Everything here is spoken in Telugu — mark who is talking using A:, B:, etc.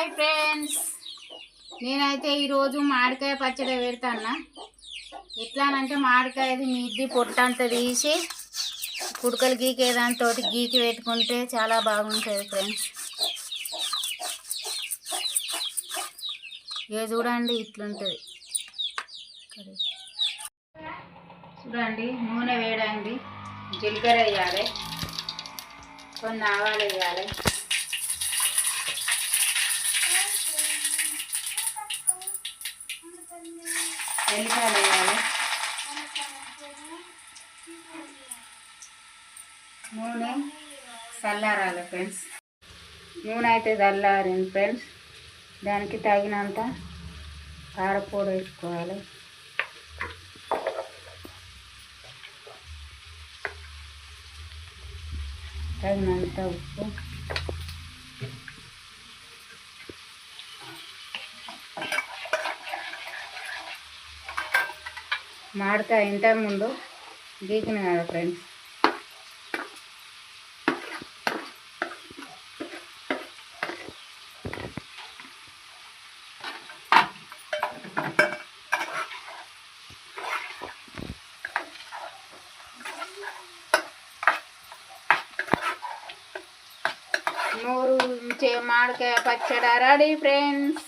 A: హాయ్ ఫ్రెండ్స్, నేనైతే ఈరోజు మామిడికాయ పచ్చడి పెడతాను. ఎట్లానంటే మామిడికాయది మీది పొట్టంతా తీసి కుడుకలు గీకే దాంతో గీకి పెట్టుకుంటే చాలా బాగుంటుంది ఫ్రెండ్స్. ఇక చూడండి ఇట్లుంటుంది. చూడండి నూనె వేయడానికి జీలకర్ర వేయాలి, కొన్ని ఆవాలు వేయాలి, ఎల్లిపాయలు వేయాలి, నూనె చల్లారాలి ఫ్రెండ్స్. నూనె అయితే చల్లారింది ఫ్రెండ్స్. దానికి తగినంత కారపొడి వేసుకోవాలి, తగినంత ఉప్పు, మామిడికాయ ఇంతకు ముందు గీకిన కదా ఫ్రెండ్స్. నూరు మామిడికాయ పచ్చడి రెడీ ఫ్రెండ్స్.